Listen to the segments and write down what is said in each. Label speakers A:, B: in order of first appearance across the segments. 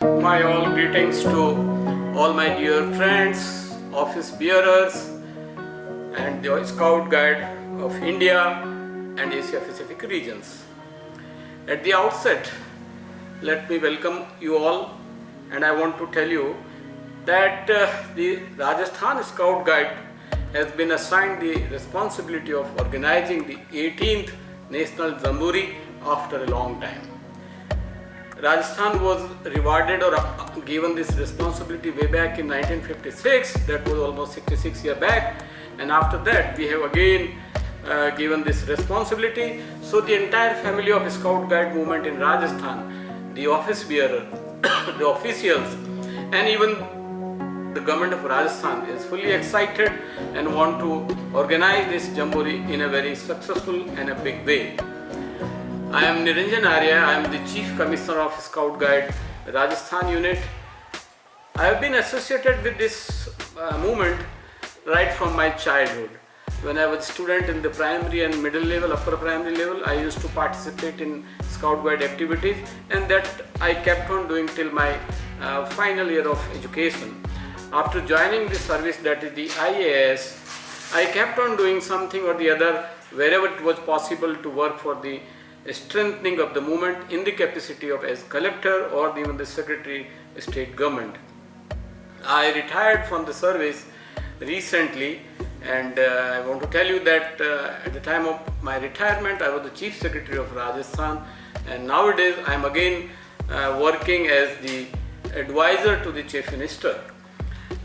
A: My all greetings to all my dear friends, office bearers, and the Scout Guide of India and Asia Pacific regions. At the outset, let me welcome you all, and I want to tell you that the Rajasthan Scout Guide has been assigned the responsibility of organizing the 18th National Jamboree after a long time. Rajasthan was rewarded or given this responsibility way back in 1956, that was almost 66 years back, and after that we have again given this responsibility. So the entire family of Scout Guide movement in Rajasthan, the office bearer, the officials, and even the government of Rajasthan is fully excited and want to organize this Jamboree in a very successful and a big way. I am Niranjan Arya. I am the Chief Commissioner of Scout Guide Rajasthan unit. I have been associated with this movement right from my childhood. When I was a student in the primary and middle level, upper primary level, I used to participate in Scout Guide activities, and that I kept on doing till my final year of education. After joining the service, that is the IAS, I kept on doing something or the other wherever it was possible to work for the strengthening of the movement in the capacity of as collector or even the secretary state government. I retired from the service recently, and I want to tell you that at the time of my retirement I was the chief secretary of Rajasthan, and nowadays I am again working as the advisor to the chief minister.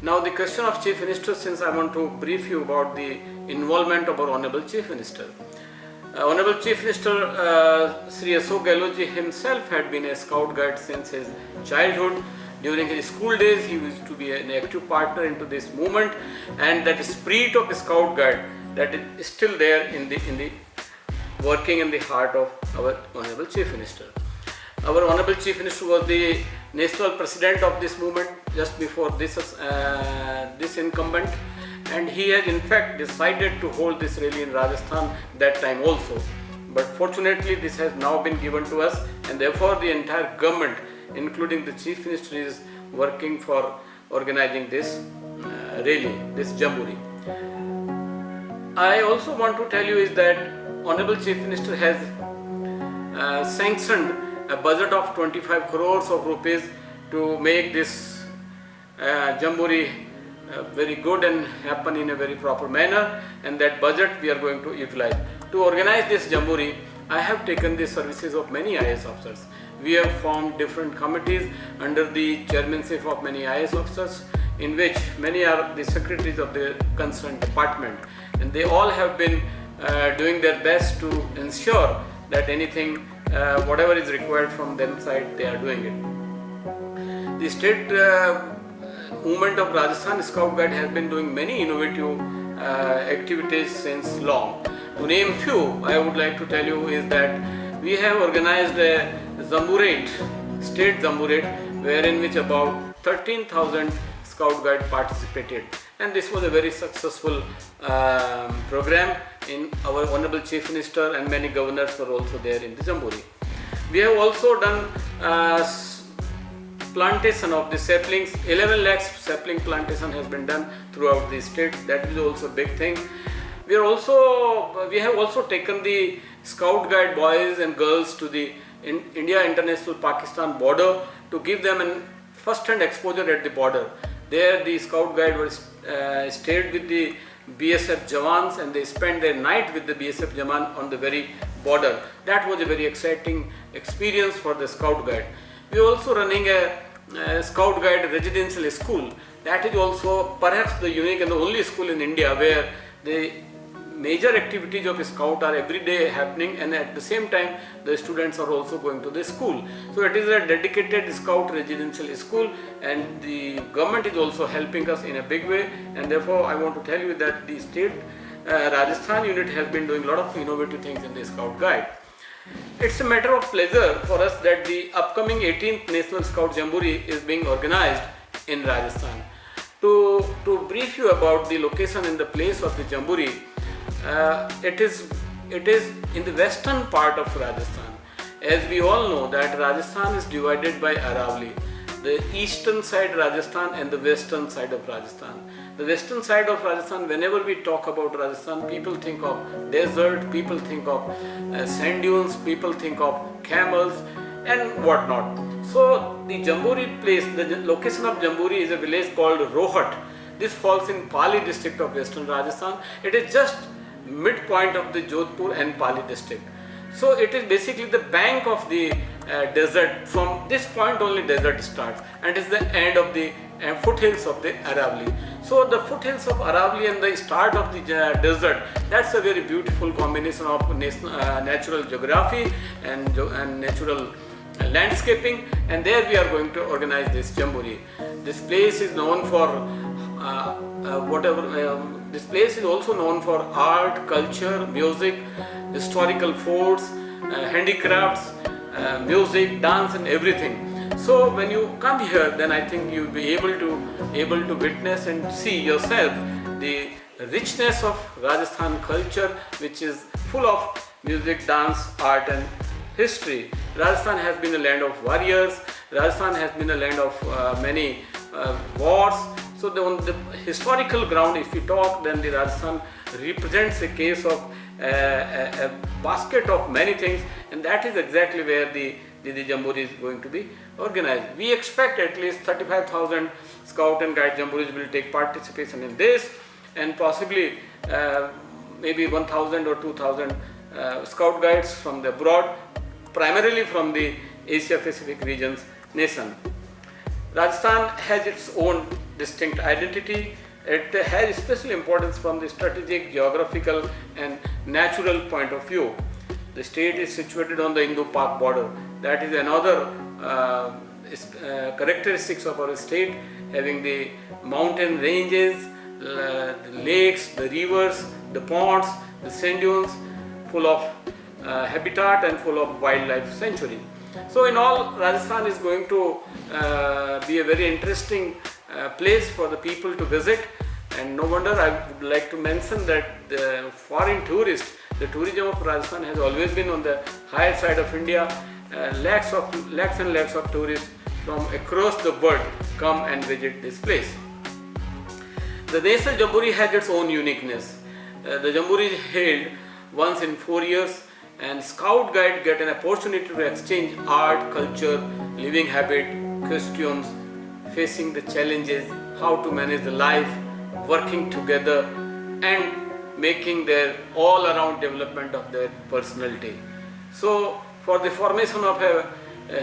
A: Now the question of chief minister, since I want to brief you about the involvement of our honorable chief minister. Honorable Chief Minister Sri Ashok Gehlot ji himself had been a Scout Guide since his childhood. During his school days, he used to be an active partner into this movement, and that spirit of Scout Guide that is still there in the working in the heart of our Honorable Chief Minister. Our Honorable Chief Minister was the national president of this movement just before this incumbent. And he has in fact decided to hold this rally in Rajasthan that time also. But fortunately this has now been given to us, and therefore the entire government, including the Chief Minister, is working for organizing this rally, this Jamboree. I also want to tell you is that Honorable Chief Minister has sanctioned a budget of 25 crores of rupees to make this Jamboree very good and happen in a very proper manner, and that budget we are going to utilize. To organize this Jamboree, I have taken the services of many IAS officers. We have formed different committees under the chairmanship of many IAS officers, in which many are the secretaries of the concerned department, and they all have been doing their best to ensure that anything, whatever is required from them side, they are doing it. The state movement of Rajasthan Scout Guide has been doing many innovative activities since long. To name few, I would like to tell you is that we have organized a Jamboree, state Jamboree, wherein which about 13,000 Scout Guide participated, and this was a very successful program. In our Honorable Chief Minister and many governors were also there in the Jamboree. We have also done plantation of the saplings. 11 lakhs sapling plantation has been done throughout the state. That is also a big thing. We have also taken the Scout Guide boys and girls to the India International Pakistan border to give them a first-hand exposure at the border. There the Scout Guide was stayed with the BSF Jawans, and they spent their night with the BSF Jawan on the very border. That was a very exciting experience for the Scout Guide. We are also running a Scout Guide residential school. That is also perhaps the unique and the only school in India where the major activities of Scout are every day happening, and at the same time the students are also going to the school. So it is a dedicated Scout residential school, and the government is also helping us in a big way, and therefore I want to tell you that the state Rajasthan unit has been doing a lot of innovative things in the Scout Guide. It's a matter of pleasure for us that the upcoming 18th National Scout Jamboree is being organized in Rajasthan. To brief you about the location and the place of the Jamboree, it is in the western part of Rajasthan. As we all know that Rajasthan is divided by Aravalli. the eastern side Rajasthan and the western side of Rajasthan. The western side of Rajasthan, whenever we talk about Rajasthan, people think of desert, people think of sand dunes, people think of camels and whatnot. So the Jamboree place, the location of Jamboree is a village called Rohat. This falls in Pali district of western Rajasthan. It is just midpoint of the Jodhpur and Pali district. So it is basically the bank of the desert. From this point only desert starts, and it is the end of the foothills of the Aravalli. So the foothills of Aravalli and the start of the desert, that's a very beautiful combination of natural geography and natural landscaping, and there we are going to organize this Jamboree. This place is known for this place is also known for art, culture, music, historical forts, handicrafts, music, dance and everything. So when you come here, then I think you will be able to witness and see yourself the richness of Rajasthan culture, which is full of music, dance, art and history. Rajasthan has been a land of warriors. Rajasthan has been a land of many wars. So on the historical ground, if we talk, then the Rajasthan represents a case of a basket of many things, and that is exactly where the Jamboree is going to be organized. We expect at least 35,000 scout and guide Jamborees will take participation in this, and possibly maybe 1,000 or 2,000 scout guides from the abroad, primarily from the Asia Pacific regions nation. Rajasthan has its own distinct identity. It has special importance from the strategic, geographical and natural point of view. The state is situated on the Indo-Pak border. That is another characteristics of our state, having the mountain ranges, the lakes, the rivers, the ponds, the sand dunes, full of habitat and full of wildlife sanctuary. So in all, Rajasthan is going to be a very interesting place for the people to visit, and no wonder I would like to mention that the foreign tourists, the tourism of Rajasthan has always been on the higher side of India. Lakhs and lakhs of tourists from across the world come and visit this place. The National Jamboree has its own uniqueness. The Jamboree is held once in 4 years, and scout guide get an opportunity to exchange art, culture, living habit, costumes, facing the challenges, how to manage the life, working together and making their all around development of their personality. So for the formation of a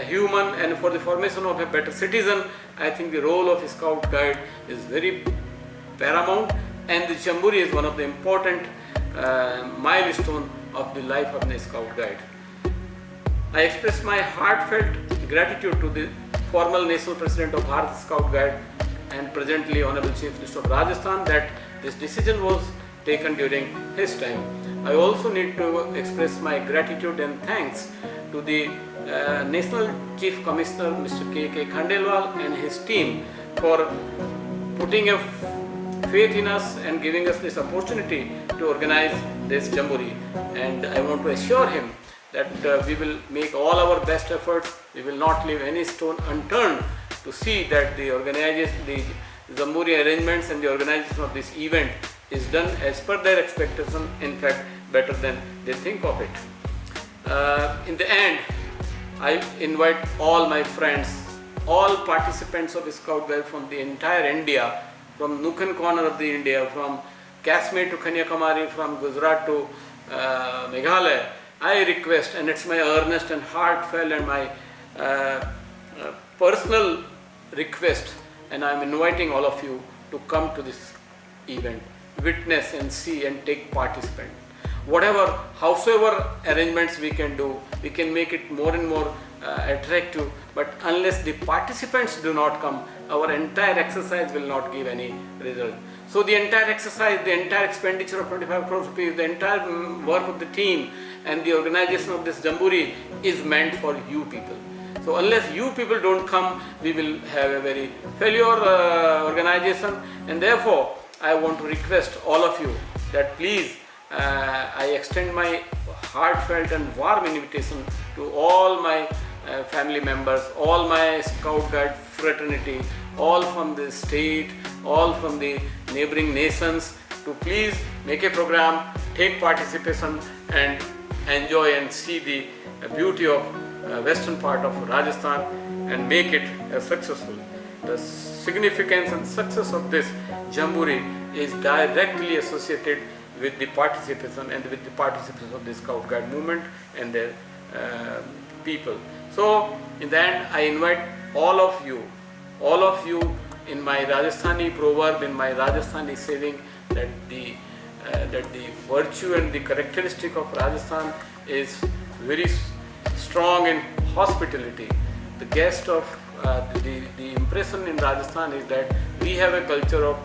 A: human and for the formation of a better citizen, I think the role of a scout guide is very paramount, and the Jamboree is one of the important milestone of the life of the scout guide. I express my heartfelt gratitude to the former National President of Bharat Scout Guide and presently Honorable Chief Minister of Rajasthan that this decision was taken during his time. I also need to express my gratitude and thanks to the National Chief Commissioner Mr. K.K. Khandelwal and his team for putting a faith in us and giving us this opportunity to organize this Jamboree, and I want to assure him that we will make all our best efforts. We will not leave any stone unturned to see that the Jamboree arrangements and the organization of this event is done as per their expectation, in fact better than they think of it. In the end, I invite all my friends, all participants of the Scout Guide from the entire India, from nook and corner of the India, from Kashmir to Kanyakumari, from Gujarat to Meghalaya. I request, and it's my earnest and heartfelt and my personal request, and I am inviting all of you to come to this event, witness and see and take participant. Howsoever arrangements we can do, we can make it more and more attractive, but unless the participants do not come, our entire exercise will not give any result. So the entire exercise, the entire expenditure of 25 crores rupees, the entire work of the team and the organization of this Jamboree is meant for you people. So unless you people don't come, we will have a very failure organization, and therefore I want to request all of you that please I extend my heartfelt and warm invitation to all my family members, all my Scout Guide fraternity, all from the state, all from the neighboring nations to please make a program, take participation and enjoy and see the beauty of western part of Rajasthan and make it successful. The significance and success of this Jamboree is directly associated with the participation and with the participation of the Scout Guide movement and their people. So in the end, I invite all of you in my Rajasthani proverb, in my Rajasthani saying that the virtue and the characteristic of Rajasthan is very strong in hospitality. The guest of the impression in Rajasthan is that we have a culture of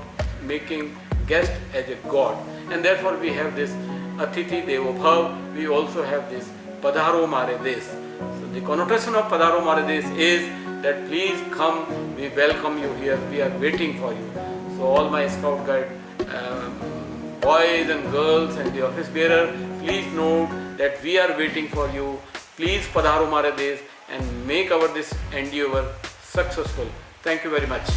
A: making guest as a god, and therefore we have this Atithi Devo Bhav. We also have this Padharo Mare Desh. So the connotation of Padharo Mare Desh is that please come, we welcome you here, we are waiting for you. So all my Scout Guide boys and girls and the office bearer, please note that we are waiting for you. Please Padharo Mare Desh and make our this endeavor successful. Thank you very much.